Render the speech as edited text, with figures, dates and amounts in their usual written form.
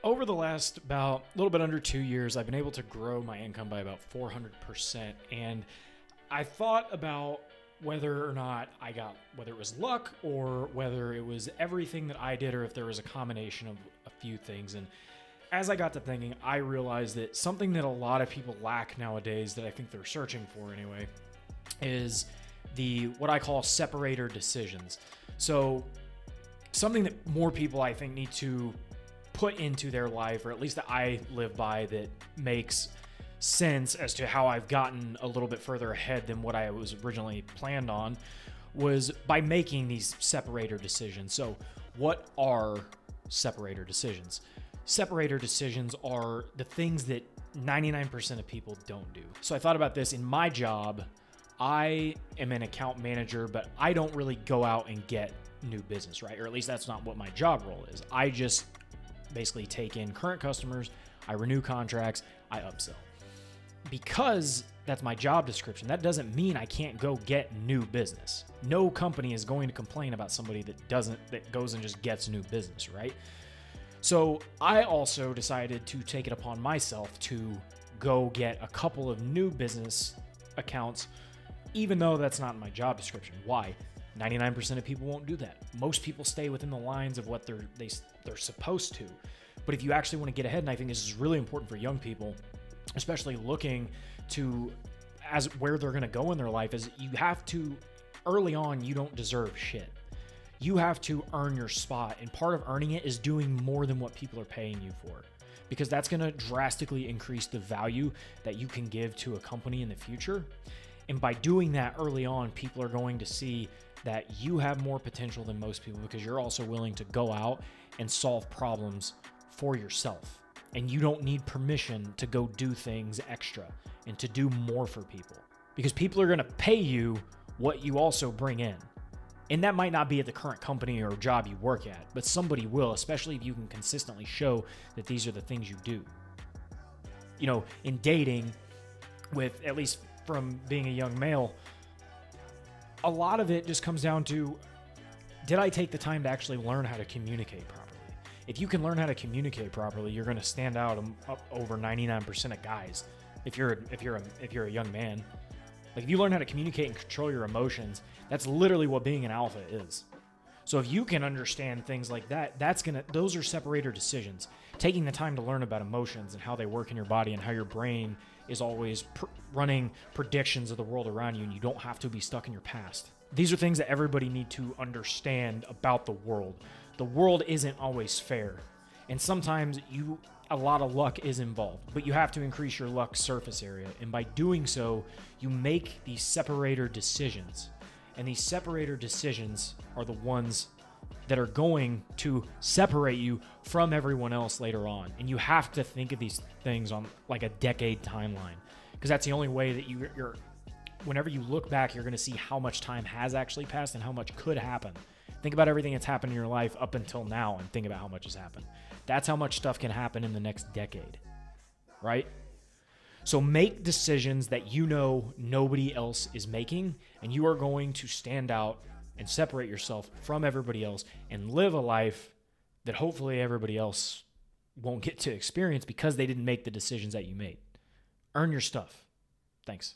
Over the last about a little bit under 2 years, I've been able to grow my income by about 400%. And I thought about whether or not whether it was luck or whether it was everything that I did or if there was a combination of a few things. And as I got to thinking, I realized that something that a lot of people lack nowadays, that I think they're searching for anyway, is what I call separator decisions. So something that more people I think need to put into their life, or at least that I live by, that makes sense as to how I've gotten a little bit further ahead than what I was originally planned on, was by making these separator decisions. So what are separator decisions? Separator decisions are the things that 99% of people don't do. So I thought about this in my job. I am an account manager, but I don't really go out and get new business, right? Or at least that's not what my job role is. I just basically take in current customers, I renew contracts, I upsell. Because that's my job description, that doesn't mean I can't go get new business. No company is going to complain about somebody that goes and just gets new business, right? So I also decided to take it upon myself to go get a couple of new business accounts, even though that's not in my job description. Why? 99% of people won't do that. Most people stay within the lines of what they're supposed to. But if you actually want to get ahead, and I think this is really important for young people, especially looking to as where they're going to go in their life, is you have to, early on, you don't deserve shit. You have to earn your spot. And part of earning it is doing more than what people are paying you for, because that's going to drastically increase the value that you can give to a company in the future. And by doing that early on, people are going to see that you have more potential than most people, because you're also willing to go out and solve problems for yourself. And you don't need permission to go do things extra and to do more for people, because people are going to pay you what you also bring in. And that might not be at the current company or job you work at, but somebody will, especially if you can consistently show that these are the things you do. You know, in dating, with at least from being a young male, a lot of it just comes down to, did I take the time to actually learn how to communicate properly? If you can learn how to communicate properly, you're going to stand out over 99% of guys. If you're a young man, like if you learn how to communicate and control your emotions, that's literally what being an alpha is. So if you can understand things like that, those are separator decisions. Taking the time to learn about emotions and how they work in your body and how your brain is always running predictions of the world around you, and you don't have to be stuck in your past. These are things that everybody need to understand about the world. The world isn't always fair, and sometimes a lot of luck is involved, but you have to increase your luck surface area, and by doing so, you make these separator decisions, and these separator decisions are the ones that are going to separate you from everyone else later on. And you have to think of these things on like a decade timeline, because that's the only way that you're whenever you look back, you're going to see how much time has actually passed and how much could happen. Think about everything that's happened in your life up until now and think about how much has happened. That's how much stuff can happen in the next decade, right? So make decisions that you know nobody else is making, and you are going to stand out and separate yourself from everybody else and live a life that hopefully everybody else won't get to experience because they didn't make the decisions that you made. Earn your stuff. Thanks.